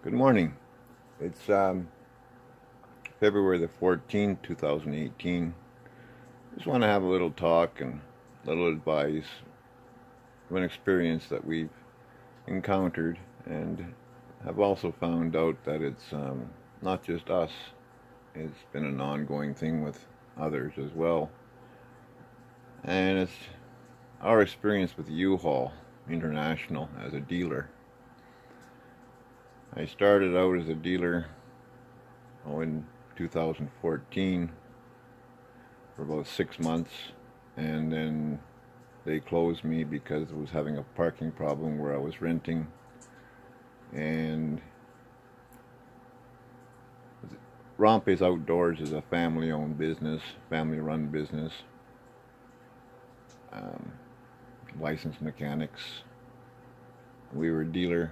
Good morning. It's February the 14th, 2018. Just want to have a little talk and a little advice of an experience that we've encountered and have also found out that it's not just us. It's been an ongoing thing with others as well. And it's our experience with U-Haul International as a dealer. I started out as a dealer in 2014 for about 6 months, and then they closed me because I was having a parking problem where I was renting. And Rompe's Outdoors is a family-owned business, family-run business, um, licensed mechanics. We were a dealer,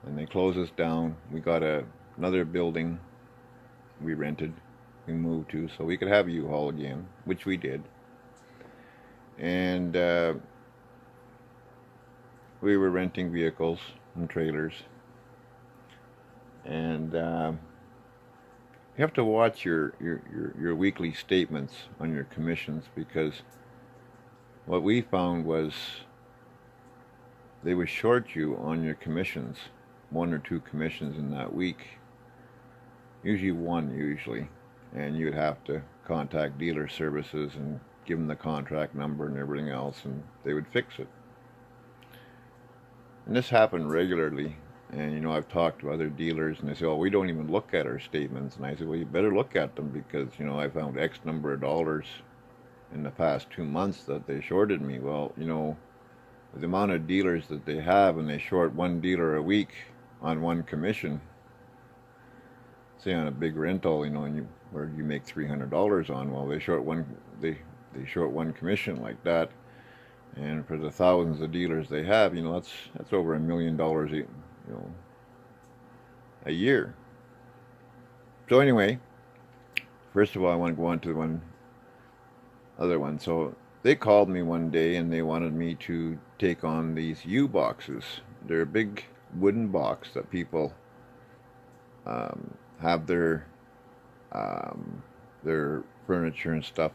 and they closed us down. We got another building we rented, we moved to, so we could have U-Haul again, which we did. And we were renting vehicles and trailers. And you have to watch your weekly statements on your commissions, because what we found was they would short you on your commissions, one or two commissions in that week, usually one, and you'd have to contact dealer services and give them the contract number and everything else, and they would fix it. And this happened regularly. And I've talked to other dealers, and they say, "Oh, we don't even look at our statements." And I said, "Well, you better look at them, because I found X number of dollars in the past 2 months that they shorted me." Well, the amount of dealers that they have, and they short one dealer a week on one commission, say on a big rental, where you make $300 on. Well, they short one commission like that, and for the thousands of dealers they have, that's over $1 million a year. So anyway, first of all, I want to go on to one other one. So they called me one day, and they wanted me to take on these U boxes. They're a big wooden box that people have their furniture and stuff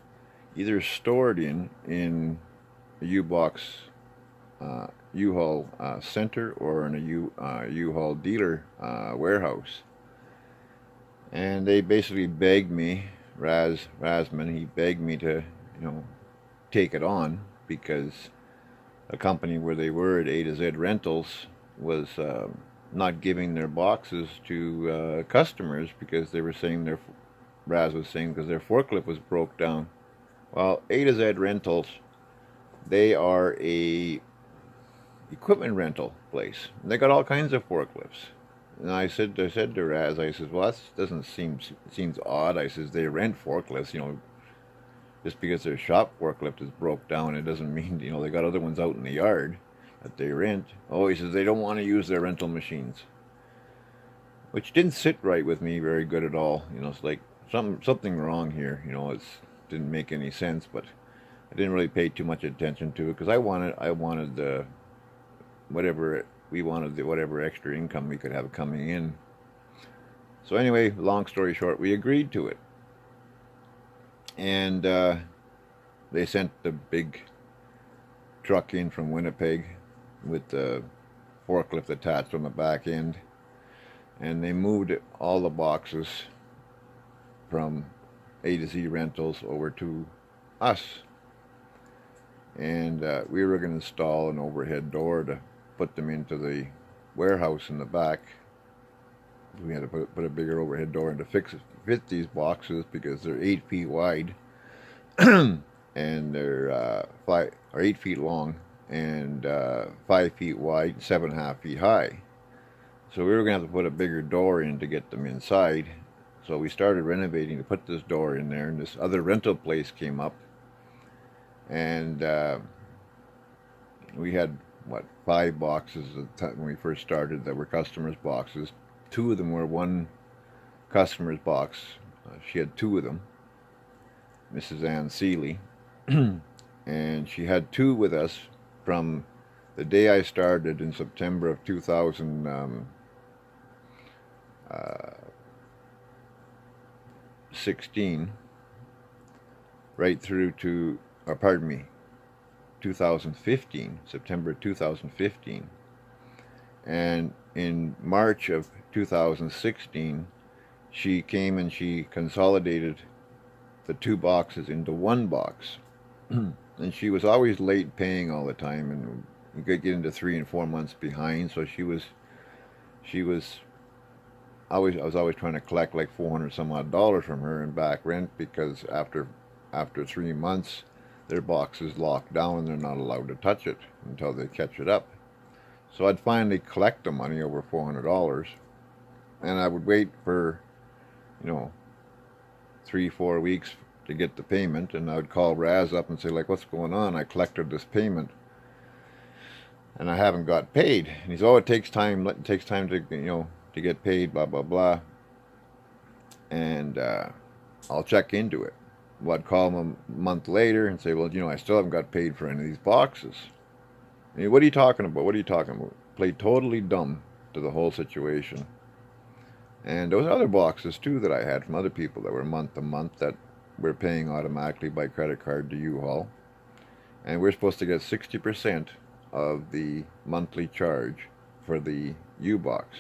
either stored in a U box U-Haul center, or in a U-Haul dealer warehouse. And they basically begged me, Rasman, he begged me to, take it on, because a company where they were at A to Z Rentals was not giving their boxes to customers, because they were saying Raz was saying, because their forklift was broke down. Well, A to Z Rentals, they are a equipment rental place. They got all kinds of forklifts. And I said to Raz, I says, "Well, that doesn't seems odd." I says, "They rent forklifts, just because their shop forklift is broke down, it doesn't mean, they got other ones out in the yard that they rent." Oh, he says, "They don't want to use their rental machines," which didn't sit right with me very good at all. It's like something wrong here. It didn't make any sense, but I didn't really pay too much attention to it, because I wanted the whatever extra income we could have coming in. So anyway, long story short, we agreed to it. And they sent the big truck in from Winnipeg with the forklift attached on the back end, and they moved all the boxes from A to Z Rentals over to us. And we were going to install an overhead door to put them into the warehouse in the back. We had to put a bigger overhead door in to fit these boxes, because they're 8 feet wide and they're 8 feet long, and 5 feet wide, 7.5 feet high. So we were going to have to put a bigger door in to get them inside. So we started renovating to put this door in there, and this other rental place came up, and we had 5 boxes at the time when we first started that were customers' boxes. 2 of them were one customer's box. She had 2 of them, Mrs. Ann Seeley, and she had 2 with us from the day I started in September of 2000. 16 right through to, or pardon me, 2015, September 2015. And in March of 2016, she came and she consolidated the 2 boxes into 1 box. And she was always late paying all the time, and you could get into 3 and 4 months behind. So she was always, I was always trying to collect like $400 some odd from her in back rent, because after 3 months, their box is locked down and they're not allowed to touch it until they catch it up. So I'd finally collect the money, over $400, and I would wait for, 3-4 weeks to get the payment, and I would call Raz up and say, like, what's going on? I collected this payment and I haven't got paid. And he's, oh, it takes time to, to get paid, blah, blah, blah. And I'll check into it. Well, I'd call him a month later and say, well, I still haven't got paid for any of these boxes. I mean, what are you talking about? What are you talking about? Played totally dumb to the whole situation. And there was other boxes too that I had from other people that were month to month that were paying automatically by credit card to U-Haul. And we're supposed to get 60% of the monthly charge for the U-Box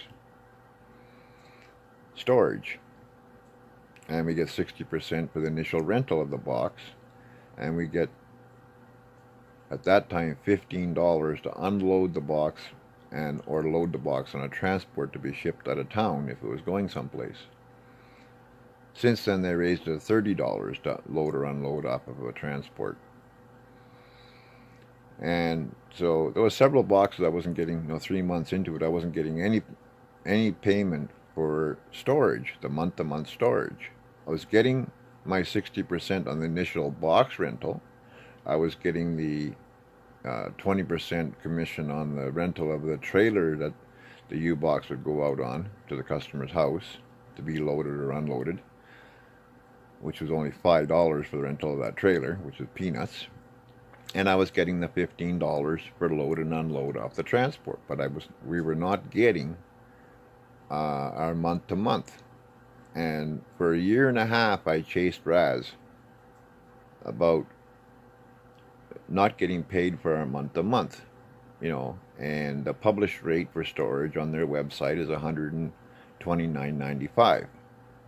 storage. And we get 60% for the initial rental of the box. And we get, at that time, $15 to unload the box and or load the box on a transport to be shipped out of town if it was going someplace. Since then, they raised it to $30 to load or unload off of a transport. And so there were several boxes I wasn't getting, 3 months into it, I wasn't getting any payment for storage, the month-to-month storage. I was getting my 60% on the initial box rental. I was getting the 20% commission on the rental of the trailer that the U-Box would go out on to the customer's house to be loaded or unloaded, which was only $5 for the rental of that trailer, which is peanuts. And I was getting the $15 for load and unload off the transport, but we were not getting our month to month. And for 1.5 years, I chased Raz about not getting paid for our month to month, and the published rate for storage on their website is $129.95.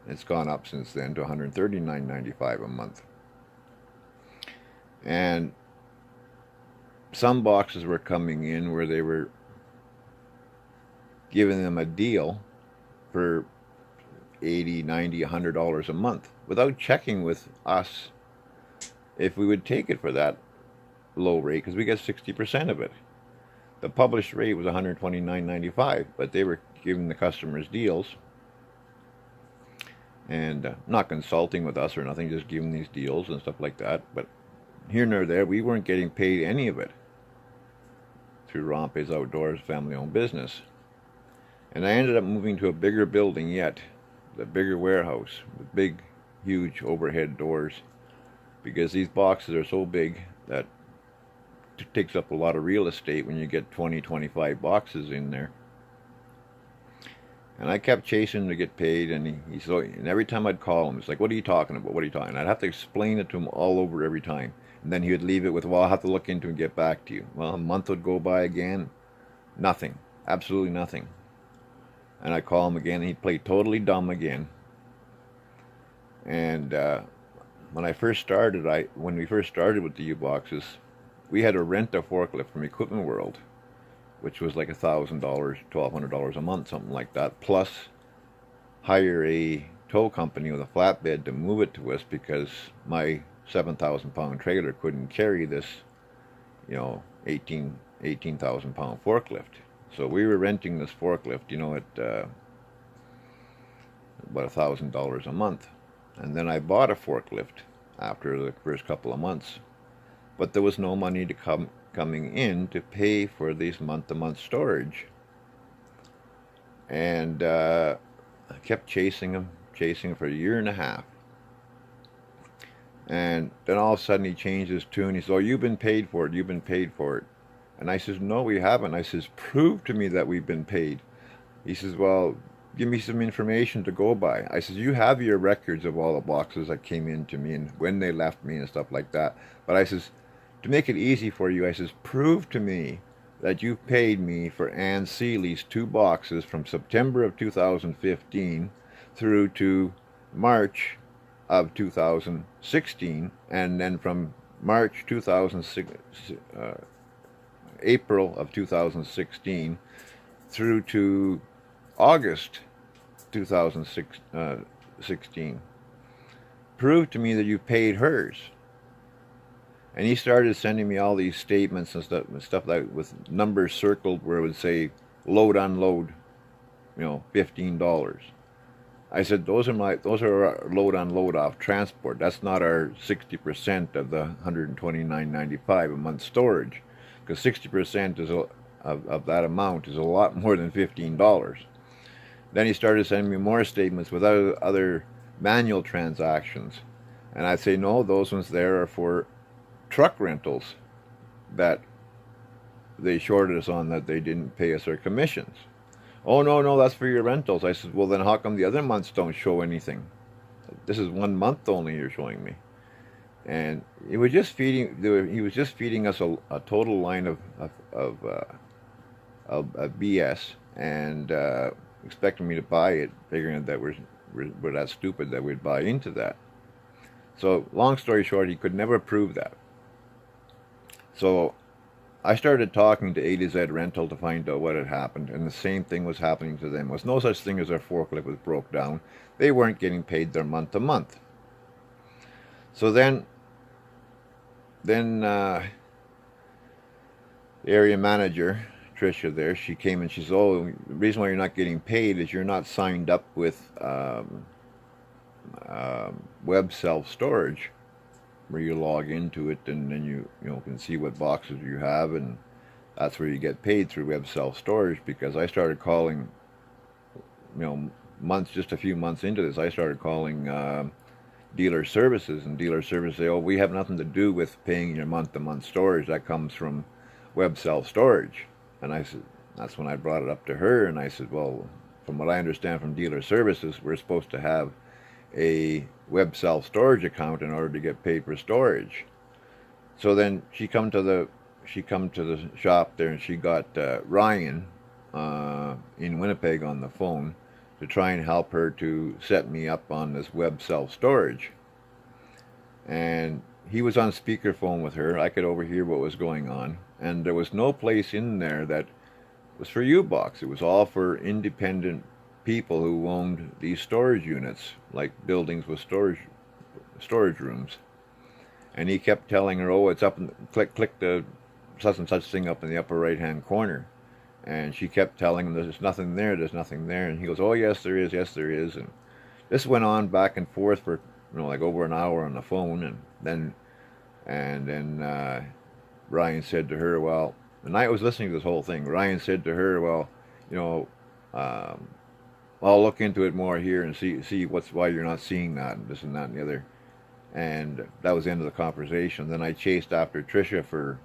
It's gone up since then to $139.95 a month. And some boxes were coming in where they were giving them a deal for $80, $90, $100 a month without checking with us if we would take it for that low rate, because we get 60% of it. The published rate was $129.95, but they were giving the customers deals and not consulting with us or nothing, just giving these deals and stuff like that. But here nor there, we weren't getting paid any of it through Rompe's Outdoors, family-owned business. And I ended up moving to a bigger building yet, the bigger warehouse with big, huge overhead doors, because these boxes are so big that it takes up a lot of real estate when you get 20, 25 boxes in there. And I kept chasing to get paid, and and every time I'd call him, it's like, what are you talking about? What are you talking about? And I'd have to explain it to him all over every time. And then he would leave it with, well, I'll have to look into it and get back to you. Well, a month would go by again. Nothing. Absolutely nothing. And I'd call him again, and he'd play totally dumb again. And when we first started with the U-Boxes, we had to rent a forklift from Equipment World, which was like $1,000, $1,200 a month, something like that, plus hire a tow company with a flatbed to move it to us, because my 7,000-pound trailer couldn't carry this, 18,000-pound forklift. So we were renting this forklift, at about $1,000 a month. And then I bought a forklift after the first couple of months. But there was no money coming in to pay for these month-to-month storage. And I kept chasing him for 1.5 years. And then all of a sudden he changed his tune. He said, oh, you've been paid for it. You've been paid for it. And I says, no, we haven't. I says, prove to me that we've been paid. He says, well, give me some information to go by. I said, you have your records of all the boxes that came in to me and when they left me and stuff like that. But I says, to make it easy for you, I says, prove to me that you paid me for Ann Seeley's 2 boxes from September of 2015 through to March of 2016, and then from March 2006, April of 2016 through to August 2016. Prove to me that you paid hers. And he started sending me all these statements and stuff like with numbers circled where it would say load unload, $15. I said those are our load unload off transport. That's not our 60% of the $129.95 a month storage, because 60% of that amount is a lot more than $15. Then he started sending me more statements with other manual transactions, and I'd say no, those ones there are for truck rentals that they shorted us on, that they didn't pay us our commissions. Oh, no, that's for your rentals. I said, well, then how come the other months don't show anything? This is 1 month only you're showing me. And he was just feeding us a total line of BS, and expecting me to buy it, figuring that we're that stupid that we'd buy into that. So long story short, he could never prove that. So I started talking to A to Z Rental to find out what had happened, and the same thing was happening to them. There was no such thing as their forklift was broke down. They weren't getting paid their month to month. So then the area manager, Tricia there, she came and she said, oh, the reason why you're not getting paid is you're not signed up with web self-storage, where you log into it and then you can see what boxes you have, and that's where you get paid, through web self-storage. Because I started calling, just a few months into this, I started calling dealer services, and dealer services say, oh, we have nothing to do with paying your month-to-month storage. That comes from web self-storage. And I said, that's when I brought it up to her, and I said, well, from what I understand from dealer services, we're supposed to have a web self-storage account in order to get paid for storage. So then she come to the shop there, and she got Ryan in Winnipeg on the phone to try and help her to set me up on this web self-storage. And he was on speakerphone with her. I could overhear what was going on, and there was no place in there that was for U-Box. It was all for independent people who owned these storage units, like buildings with storage rooms. And he kept telling her, oh, it's up, click the such and such thing up in the upper right hand corner. And she kept telling him, there's nothing there, and he goes, oh, yes there is, and this went on back and forth for like over an hour on the phone. And then Ryan said to her, well, and I was listening to this whole thing, Ryan said to her, well, I'll look into it more here and see why you're not seeing that, and this and that and the other. And that was the end of the conversation. Then I chased after Tricia for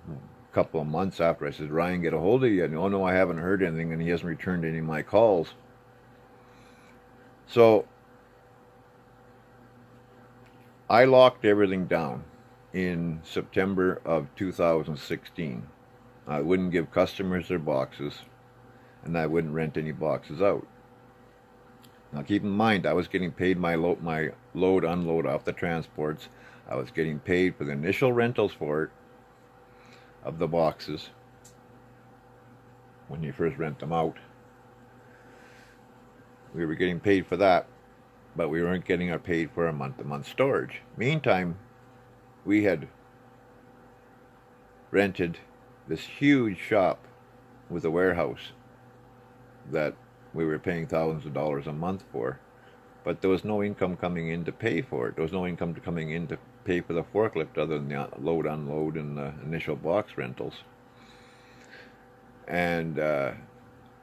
a couple of months after. I said, Ryan, get a hold of you. And, oh, no, I haven't heard anything, and he hasn't returned any of my calls. So I locked everything down in September of 2016. I wouldn't give customers their boxes, and I wouldn't rent any boxes out. Now keep in mind, I was getting paid my load unload off the transports. I was getting paid for the initial rentals for it, of the boxes, when you first rent them out. We were getting paid for that, but we weren't getting our paid for our month-to-month storage. Meantime, we had rented this huge shop with a warehouse that we were paying thousands of dollars a month for, but there was no income coming in to pay for it. There was no income coming in to pay for the forklift other than the load, unload, and the initial box rentals. And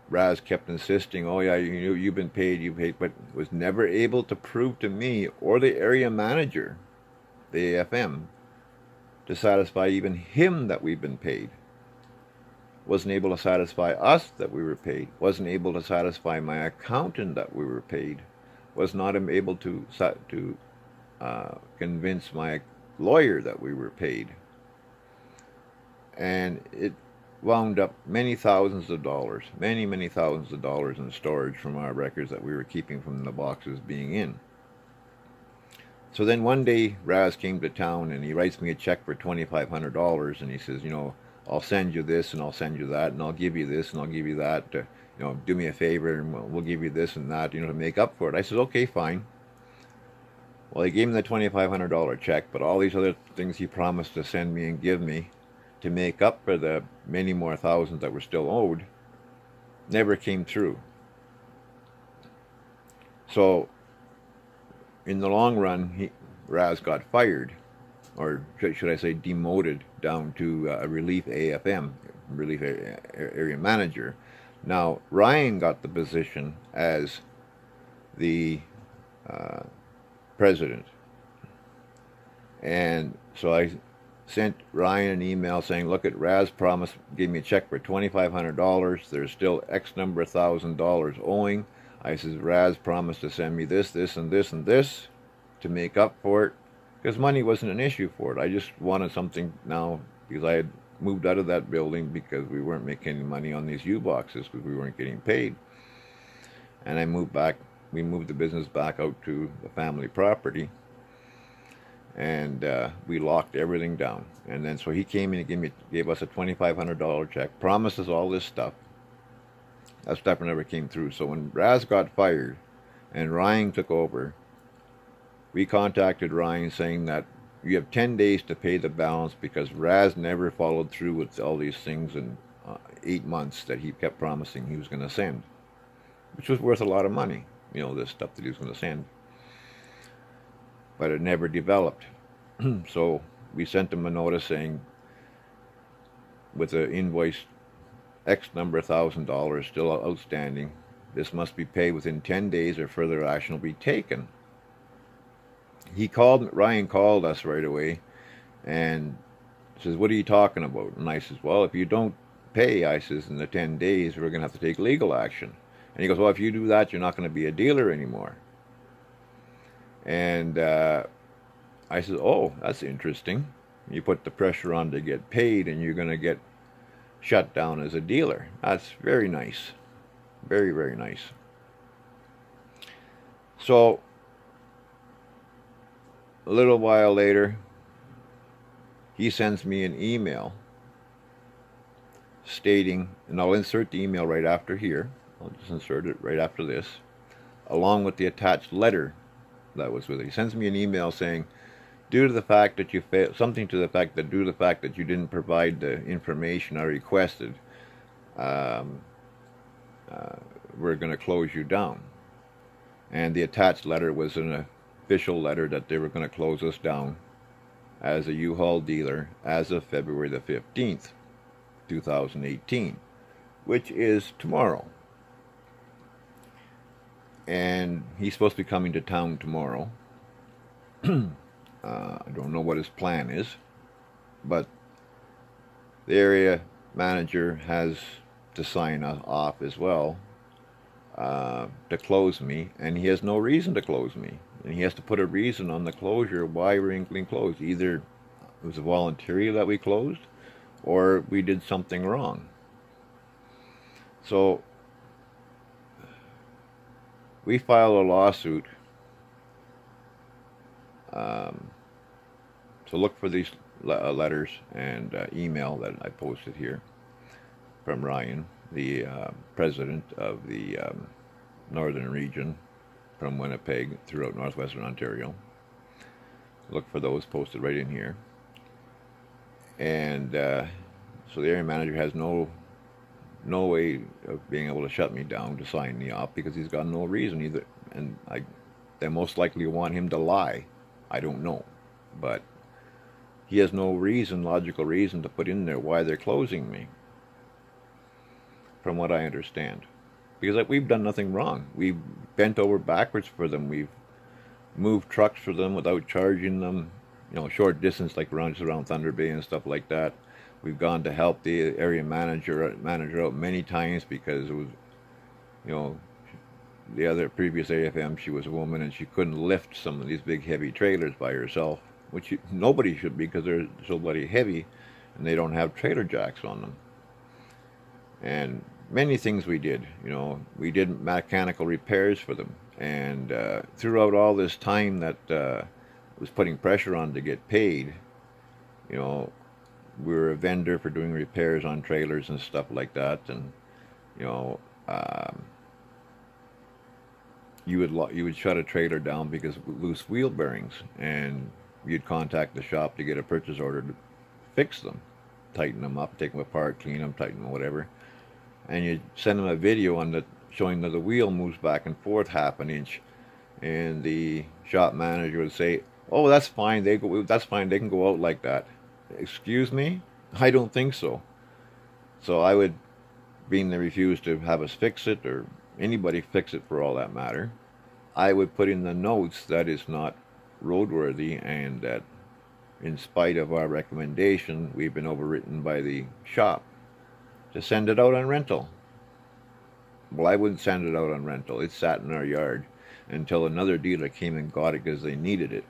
Raz kept insisting, oh yeah, you've been paid, but was never able to prove to me or the area manager, the AFM, to satisfy even him that we've been paid. wasn't able to satisfy us that we were paid, wasn't able to satisfy my accountant that we were paid, was not able to convince my lawyer that we were paid. And it wound up many thousands of dollars, many thousands of dollars in storage from our records that we were keeping from the boxes being in. So then one day Raz came to town and he writes me a check for $2,500 and he says, I'll send you this and I'll send you that and I'll give you this and I'll give you that. Do me a favor and we'll give you this and that, to make up for it. I says, okay, fine. Well, he gave me the $2,500 check, but all these other things he promised to send me and give me to make up for the many more thousands that were still owed never came through. So in the long run, Raz got fired, or should I say demoted down to a relief AFM, relief area manager. Now Ryan got the position as the president, and so I sent Ryan an email saying, look, at Raz promised, gave me a check for $2,500. There's still X number of $1,000 owing. I says, Raz promised to send me this, this, and this, and this to make up for it, because money wasn't an issue for it. I just wanted something now, because I had moved out of that building because we weren't making any money on these U-boxes because we weren't getting paid. And I moved back, we moved the business back out to the family property, and we locked everything down. And then so he came in and gave us a $2,500 check, promised us all this stuff. That stuff never came through. So when Raz got fired and Ryan took over, we contacted Ryan saying that you have 10 days to pay the balance because Raz never followed through with all these things in 8 months that he kept promising he was going to send, which was worth a lot of money, this stuff that he was going to send. But it never developed. So we sent him a notice saying, with an invoice X number of $1,000 still outstanding, this must be paid within 10 days or further action will be taken. Ryan called us right away and says, what are you talking about? And I says, well, if you don't pay, I says, in the 10 days, we're going to have to take legal action. And he goes, well, if you do that, you're not going to be a dealer anymore. And I said, oh, that's interesting. You put the pressure on to get paid and you're going to get shut down as a dealer. That's very nice. Very, very nice. So a little while later, he sends me an email stating, and I'll insert the email right after here. I'll just insert it right after this, along with the attached letter that was with it. He sends me an email saying, due to the fact that you failed, something to the fact that due to the fact that you didn't provide the information I requested, we're going to close you down. And the attached letter was an official letter that they were going to close us down as a U-Haul dealer as of February the 15th, 2018, which is tomorrow. And he's supposed to be coming to town tomorrow. I don't know what his plan is, but the area manager has to sign off as well to close me, and he has no reason to close me. And he has to put a reason on the closure why we're being closed. Either it was a voluntary that we closed, or we did something wrong. So we filed a lawsuit. So look for these letters and email that I posted here from Ryan, the president of the northern region from Winnipeg throughout northwestern Ontario. Look for those posted right in here. And so the area manager has no way of being able to shut me down to sign me off because he's got no reason either. And they most likely want him to lie. I don't know, but he has no reason, logical reason to put in there why they're closing me, from what I understand. Because we've done nothing wrong. We've bent over backwards for them. We've moved trucks for them without charging them, short distance like around Thunder Bay and stuff like that. We've gone to help the area manager out many times because it was, you know, the other previous AFM, she was a woman and she couldn't lift some of these big heavy trailers by herself, which nobody should be because they're so bloody heavy and they don't have trailer jacks on them. And many things we did, you know, we did mechanical repairs for them. And throughout all this time that was putting pressure on to get paid, you know, we were a vendor for doing repairs on trailers and stuff like that. And, you know, you would shut a trailer down because of loose wheel bearings, and you'd contact the shop to get a purchase order to fix them, tighten them up, take them apart, clean them, tighten them, whatever. And you'd send them a video on the showing that the wheel moves back and forth half an inch, and the shop manager would say, "Oh, that's fine. That's fine. They can go out like that." Excuse me? I don't think so. So I would, being they refused to have us fix it, or anybody fix it for all that matter, I would put in the notes that it's not roadworthy and that in spite of our recommendation, we've been overwritten by the shop to send it out on rental. Well, I wouldn't send it out on rental. It sat in our yard until another dealer came and got it because they needed it.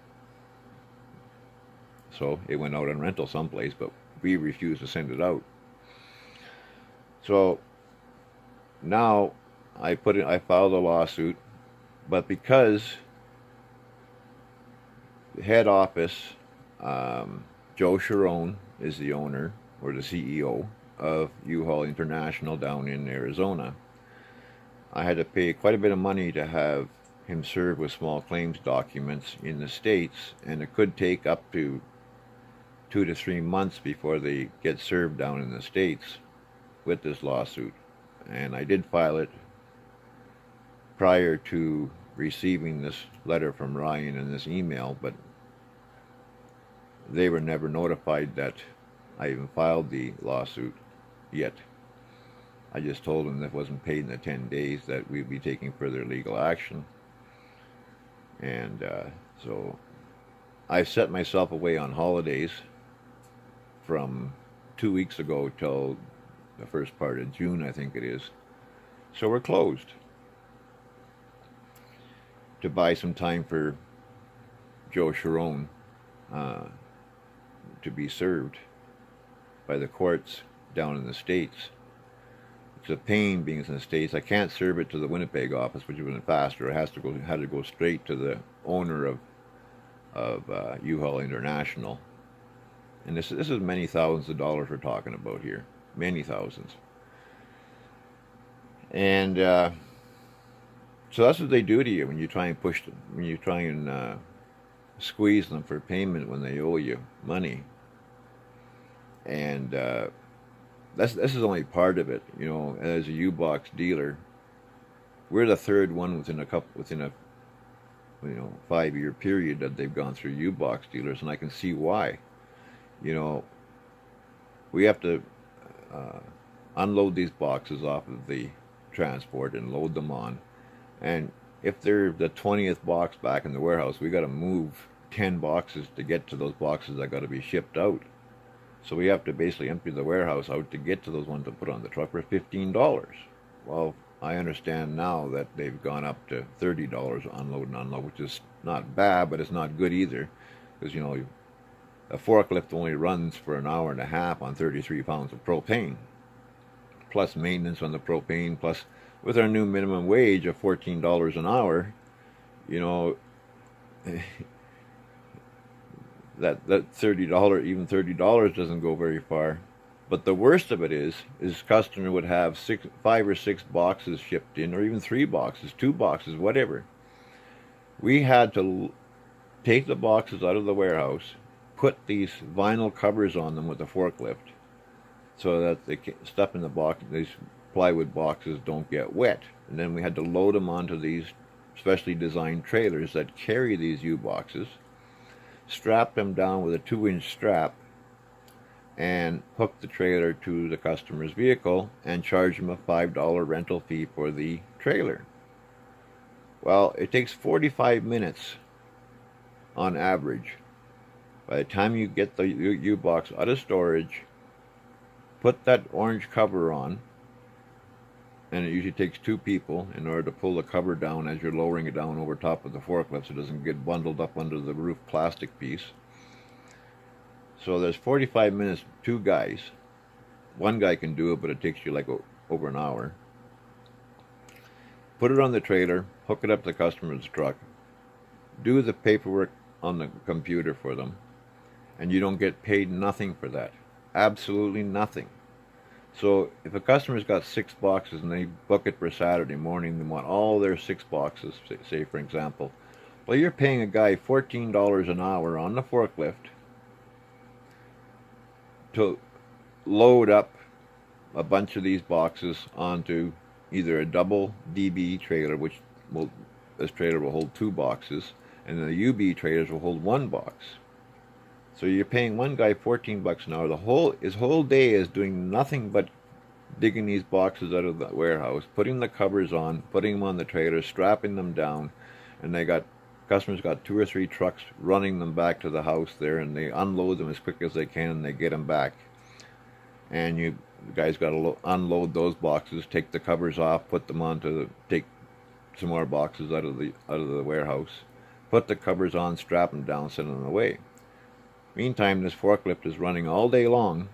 So it went out on rental someplace, but we refused to send it out. So now I filed a lawsuit, but because the head office, Joe Sharon is the owner or the CEO of U-Haul International down in Arizona, I had to pay quite a bit of money to have him serve with small claims documents in the States, and it could take up to 2 to 3 months before they get served down in the States with this lawsuit. And I did file it prior to receiving this letter from Ryan and this email, but they were never notified that I even filed the lawsuit yet. I just told them that if it wasn't paid in the 10 days that we'd be taking further legal action. And so I set myself away on holidays from 2 weeks ago till the first part of June, I think it is. So we're closed to buy some time for Joe Sharon to be served by the courts down in the States. It's a pain being in the States. I can't serve it to the Winnipeg office, which would have been faster. It had to go straight to the owner of U-Haul International. And this is many thousands of dollars we're talking about here. Many thousands. And so that's what they do to you when you try and push them, when you try and squeeze them for payment when they owe you money. And this is only part of it. You know, as a U-Box dealer, we're the third one within a 5-year period that they've gone through U-Box dealers, and I can see why. You know, we have to unload these boxes off of the transport and load them on, and if they're the 20th box back in the warehouse, we got to move 10 boxes to get to those boxes that got to be shipped out. So we have to basically empty the warehouse out to get to those ones to put on the truck for $15. Well, I understand now that they've gone up to $30 unload and unload, which is not bad, but it's not good either, because, you know, a forklift only runs for an hour and a half on 33 pounds of propane, plus maintenance on the propane, plus with our new minimum wage of $14 an hour, you know, that $30, even $30 doesn't go very far. But the worst of it is customer would have 5 or 6 boxes shipped in, or even 3 boxes, 2 boxes, whatever. We had to take the boxes out of the warehouse, put these vinyl covers on them with a forklift, so that the stuff in the box, these plywood boxes, don't get wet. And then we had to load them onto these specially designed trailers that carry these U-boxes, strap them down with a 2-inch strap, and hook the trailer to the customer's vehicle and charge them a $5 rental fee for the trailer. Well, it takes 45 minutes on average by the time you get the U-box out of storage put that orange cover on, and it usually takes 2 people in order to pull the cover down as you're lowering it down over top of the forklift so it doesn't get bundled up under the roof plastic piece. So there's 45 minutes, 2 guys. One guy can do it, but it takes you like over an hour. Put it on the trailer, hook it up to the customer's truck, do the paperwork on the computer for them, and you don't get paid nothing for that. Absolutely nothing. So if a customer's got 6 boxes and they book it for Saturday morning, they want all their 6 boxes, say for example, well, you're paying a guy $14 an hour on the forklift to load up a bunch of these boxes onto either a double DB trailer, which this trailer will hold 2 boxes, and then the UB trailers will hold 1 box. So you're paying one guy $14 an hour. His whole day is doing nothing but digging these boxes out of the warehouse, putting the covers on, putting them on the trailer, strapping them down, and customers got 2 or 3 trucks running them back to the house there, and they unload them as quick as they can, and they get them back. And the guys got to unload those boxes, take the covers off, put them on take some more boxes out of the warehouse, put the covers on, strap them down, send them away. Meantime, this forklift is running all day long,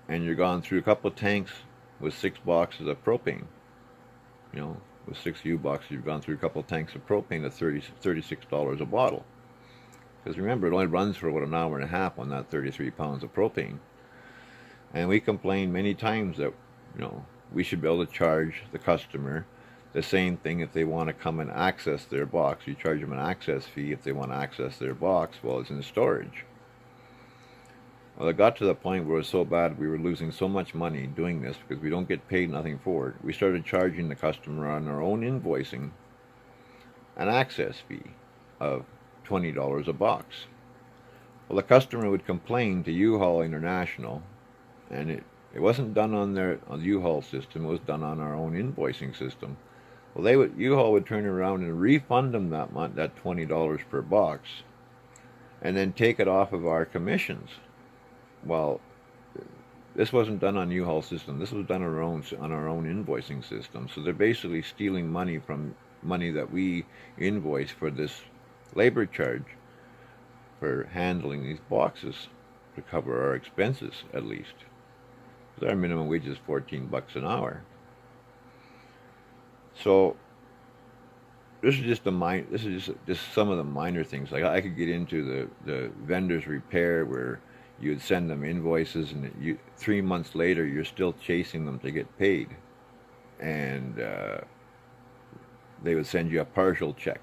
and you're gone through a couple of tanks with 6 boxes of propane. With 6 U-boxes, you've gone through a couple of tanks of propane at $36 a bottle. Because remember, it only runs for about an hour and a half on that 33 pounds of propane. And we complained many times that, we should be able to charge the customer the same thing if they want to come and access their box. You charge them an access fee if they want to access their box while it's in storage. Well, it got to the point where it was so bad we were losing so much money doing this because we don't get paid nothing for it. We started charging the customer on our own invoicing an access fee of $20 a box. Well, the customer would complain to U-Haul International, and it wasn't done on the U-Haul system, it was done on our own invoicing system. Well, U-Haul would turn around and refund them that $20 per box, and then take it off of our commissions. Well, this wasn't done on U-Haul system. This was done on our own invoicing system. So they're basically stealing money from money that we invoice for this labor charge for handling these boxes to cover our expenses at least. Because our minimum wage is $14 an hour. So this is just just some of the minor things. Like I could get into the vendor's repair where you'd send them invoices, and 3 months later you're still chasing them to get paid, and they would send you a partial check.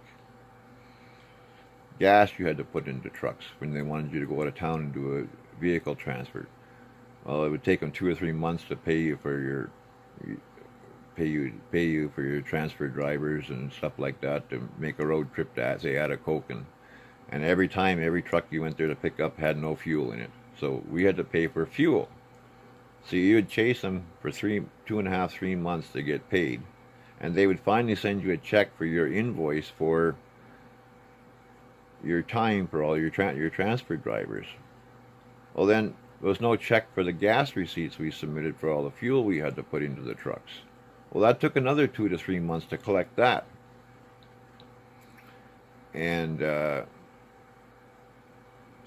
Gas you had to put into trucks when they wanted you to go out of town and do a vehicle transfer. Well, it would take them 2 or 3 months to pay you for your transfer drivers and stuff like that to make a road trip to, say, Atikokan. And every truck you went there to pick up had no fuel in it. So we had to pay for fuel. So you would chase them for 2.5, 3 months to get paid. And they would finally send you a check for your invoice for your time for all your transfer drivers. Well, then there was no check for the gas receipts we submitted for all the fuel we had to put into the trucks. Well, that took another 2 to 3 months to collect that. And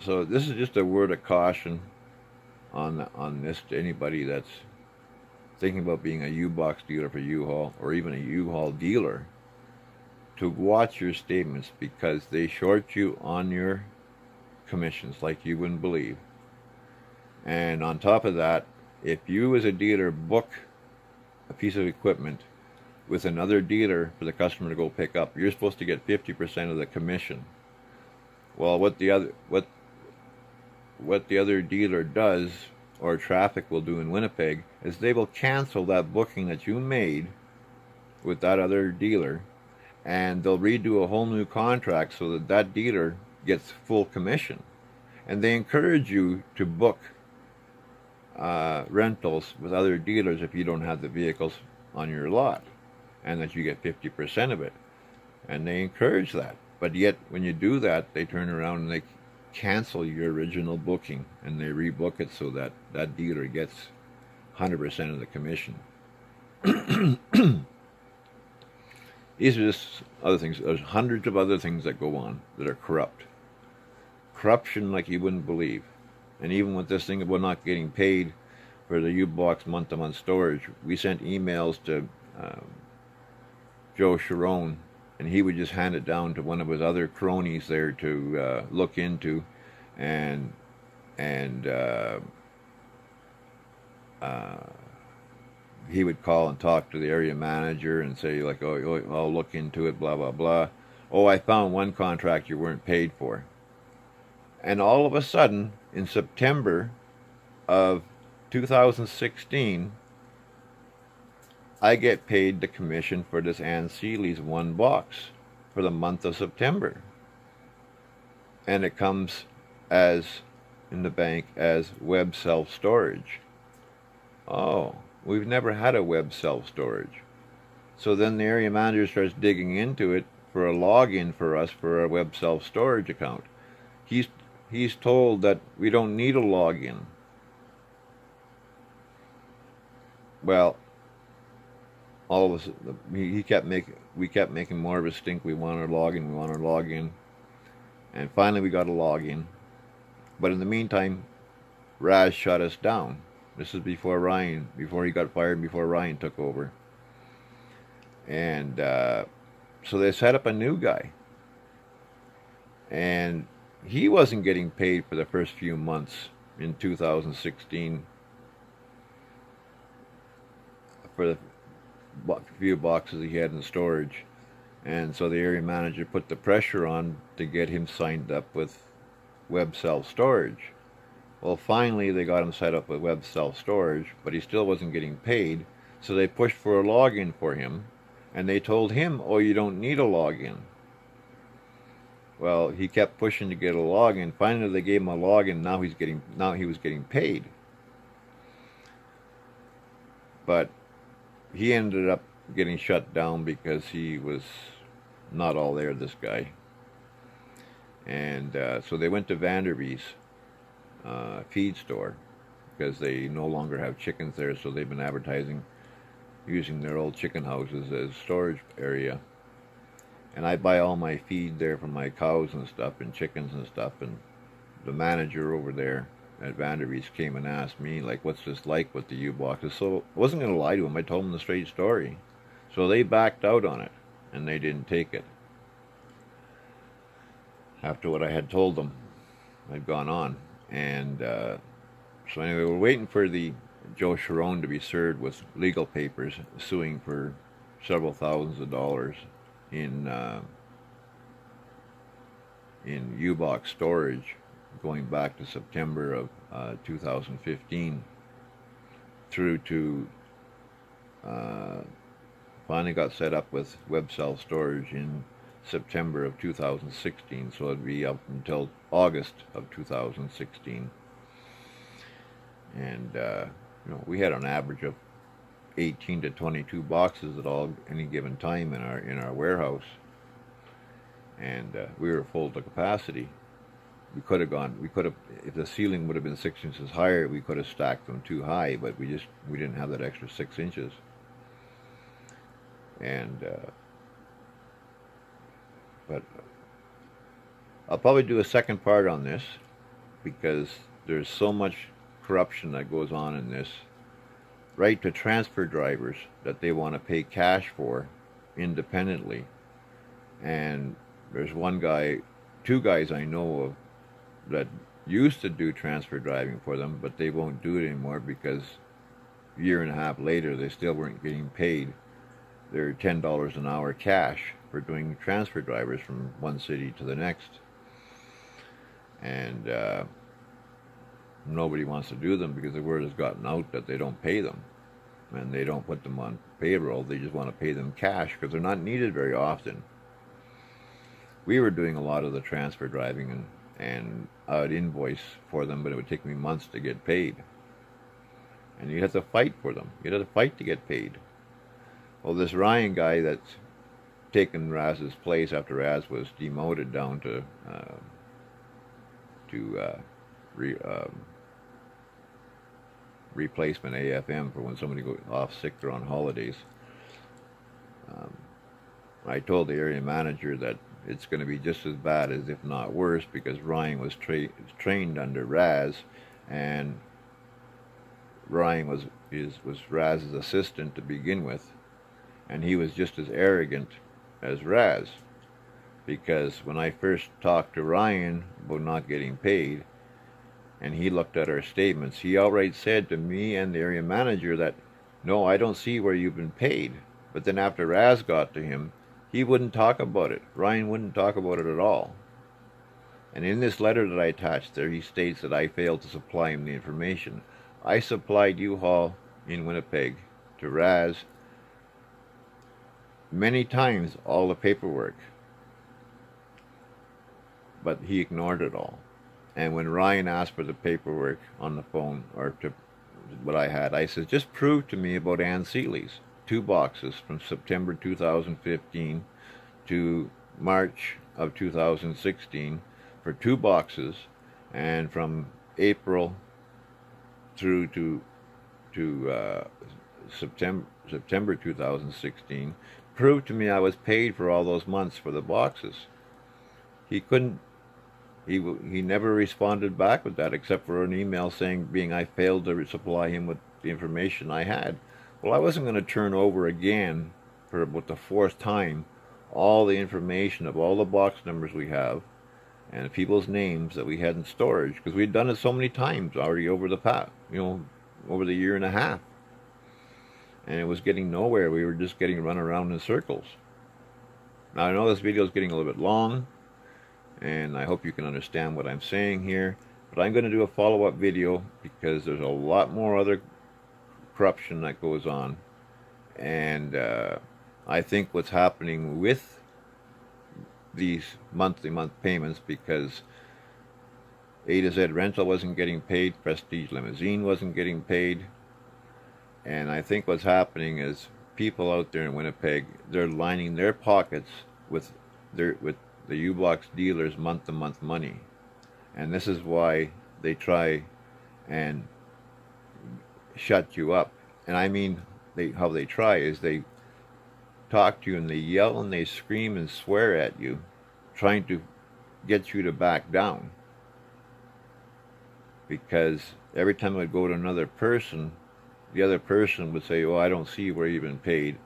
so this is just a word of caution on this to anybody that's thinking about being a U-Box dealer for U-Haul, or even a U-Haul dealer, to watch your statements, because they short you on your commissions like you wouldn't believe. And on top of that, if you as a dealer book a piece of equipment with another dealer for the customer to go pick up, you're supposed to get 50% of the commission. Well, what the other dealer does, or traffic will do in Winnipeg, is they will cancel that booking that you made with that other dealer, and they'll redo a whole new contract so that that dealer gets full commission. And they encourage you to book rentals with other dealers if you don't have the vehicles on your lot, and that you get 50% of it. And they encourage that. But yet, when you do that, they turn around and they cancel your original booking, and they rebook it so that that dealer gets 100% of the commission. These are just other things. There's hundreds of other things that go on that are corrupt. Corruption like you wouldn't believe. And even with this thing about not getting paid for the U-Box month-to-month storage, we sent emails to Joe Sharon, and he would just hand it down to one of his other cronies there to look into, and he would call and talk to the area manager and say, like, oh, I'll look into it, blah, blah, blah. Oh, I found one contract you weren't paid for. And all of a sudden, in September of 2016, I get paid the commission for this Ann Seeley's one box for the month of September. And it comes as in the bank as web self-storage. Oh, we've never had a web self-storage. So then the area manager starts digging into it for a login for us for a web self-storage account. He's told that we don't need a login. Well, all of us, we kept making more of a stink. We want our login, and finally we got a login. But in the meantime, Raz shut us down. This is before he got fired, before Ryan took over. And so they set up a new guy, and he wasn't getting paid for the first few months in 2016 for the few boxes he had in storage. And so the area manager put the pressure on to get him signed up with web self-storage. Well, finally they got him set up with web self-storage, but he still wasn't getting paid, so they pushed for a login for him, and they told him, oh, you don't need a login. Well, he kept pushing to get a login. Finally they gave him a login. Now he was getting paid. But he ended up getting shut down because he was not all there, this guy. And so they went to Vanderwees feed store, because they no longer have chickens there, so they've been advertising using their old chicken houses as storage area. And I buy all my feed there from my cows and stuff and chickens and stuff, and the manager over there at Vanderwees came and asked me, like, what's this like with the U-Boxes? So I wasn't going to lie to him. I told him the straight story. So they backed out on it, and they didn't take it. After what I had told them had gone on. And so anyway, we're waiting for the Joe Sharon to be served with legal papers suing for several thousands of dollars in U-Box storage going back to September of 2015 through to finally got set up with web self-storage in September of 2016, so it'd be up until August of 2016. And we had an average of 18 to 22 boxes at any given time in our warehouse, and we were full to capacity. We could have, if the ceiling would have been 6 inches higher, we could have stacked them too high, but we didn't have that extra 6 inches. And but I'll probably do a second part on this, because there's so much corruption that goes on in this. Right to transfer drivers that they want to pay cash for independently. And there's two guys I know of that used to do transfer driving for them, but they won't do it anymore because a year and a half later they still weren't getting paid their $10 an hour cash for doing transfer drivers from one city to the next. And nobody wants to do them because the word has gotten out that they don't pay them, and they don't put them on payroll. They just want to pay them cash because they're not needed very often. We were doing a lot of the transfer driving, and I would invoice for them, but it would take me months to get paid. And you'd have to fight for them. You'd have to fight to get paid. Well, this Ryan guy that's taken Raz's place after Raz was demoted down to replacement AFM for when somebody goes off sick or on holidays. I told the area manager that it's going to be just as bad as, if not worse, because Ryan was trained under Raz, and Ryan was Raz's assistant to begin with, and he was just as arrogant as Raz. Because when I first talked to Ryan about not getting paid, and he looked at our statements, he outright said to me and the area manager that, no, I don't see where you've been paid. But then after Raz got to him, he wouldn't talk about it. Ryan wouldn't talk about it at all. And in this letter that I attached there, he states that I failed to supply him the information. I supplied U-Haul in Winnipeg to Raz many times all the paperwork, but he ignored it all. And when Ryan asked for the paperwork on the phone, or to what I had, I said, just prove to me about Ann Seeley's 2 boxes from September 2015 to March of 2016 for 2 boxes, and from April through to September 2016. Prove to me I was paid for all those months for the boxes. He couldn't. He never responded back with that, except for an email saying I failed to supply him with the information I had. Well, I wasn't going to turn over again for about the 4th time all the information of all the box numbers we have and people's names that we had in storage, because we'd done it so many times already over the past, over the year and a half, and it was getting nowhere. We were just getting run around in circles. Now I know this video is getting a little bit long, and I hope you can understand what I'm saying here, but I'm going to do a follow-up video because there's a lot more other corruption that goes on, and I think what's happening with these month payments, because A to Z Rental wasn't getting paid, Prestige Limousine wasn't getting paid, and I think what's happening is people out there in Winnipeg, they're lining their pockets with the U-Box dealers' month-to-month money, and this is why they try and shut you up. And I mean, how they try is they talk to you and they yell and they scream and swear at you, trying to get you to back down. Because every time I would go to another person, the other person would say, oh, I don't see where you've been paid,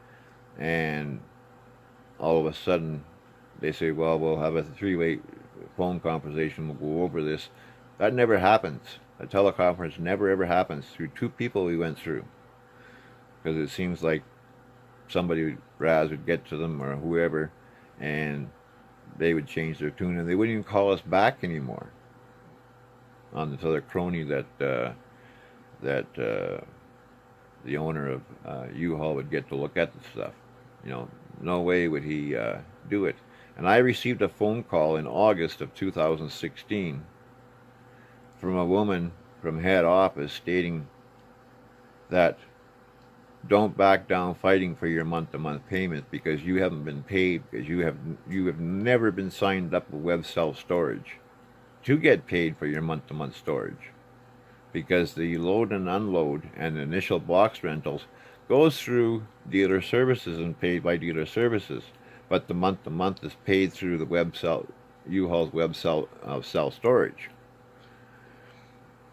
and all of a sudden they say, well, we'll have a 3-way phone conversation, we'll go over this. That never happens. A teleconference never ever happens through 2 people we went through, because it seems like somebody, Raz, would get to them or whoever, and they would change their tune and they wouldn't even call us back anymore on this other crony that the owner of U-Haul would get to look at the stuff. No way would he do it. And I received a phone call in August of 2016 from a woman from head office stating that don't back down fighting for your month-to-month payment because you haven't been paid, because you have never been signed up with web self-storage to get paid for your month-to-month storage, because the load and unload and initial box rentals goes through dealer services and paid by dealer services, but the month-to-month is paid through the U-Haul's web self-storage.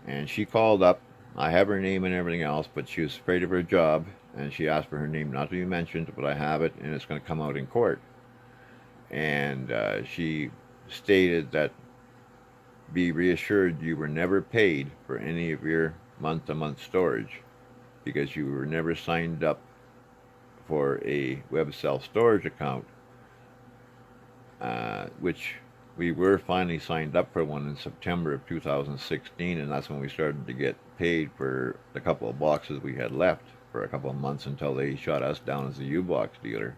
And she called up. I have her name and everything else, but she was afraid of her job, and she asked for her name not to be mentioned, but I have it, and it's going to come out in court. And she stated that, be reassured, you were never paid for any of your month-to-month storage because you were never signed up for a web self-storage account, which we were finally signed up for one in September of 2016, and that's when we started to get paid for the couple of boxes we had left for a couple of months until they shut us down as a U-Box dealer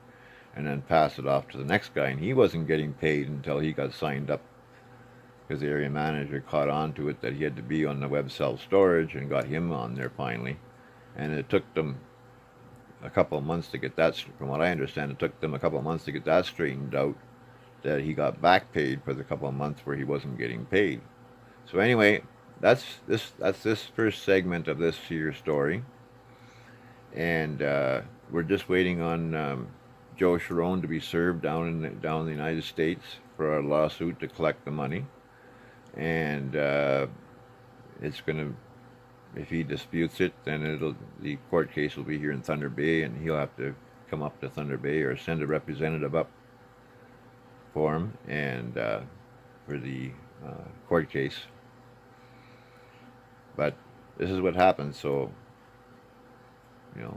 and then passed it off to the next guy, and he wasn't getting paid until he got signed up, because the area manager caught on to it that he had to be on the web self-storage and got him on there finally. And it took them a couple of months to get that, from what I understand, it took them a couple of months to get that straightened out, that he got back paid for the couple of months where he wasn't getting paid. So anyway, that's this first segment of this here story, and we're just waiting on Joe Sharon to be served down in the United States for our lawsuit to collect the money, and it's gonna, if he disputes it, then the court case will be here in Thunder Bay, and he'll have to come up to Thunder Bay or send a representative up for him and for the court case. But this is what happens. So,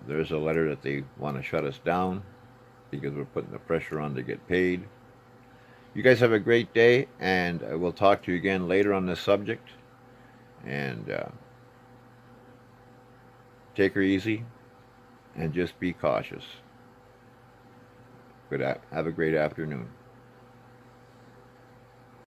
there's a letter that they want to shut us down because we're putting the pressure on to get paid. You guys have a great day, and we'll talk to you again later on this subject. And take her easy and just be cautious. Have a great afternoon.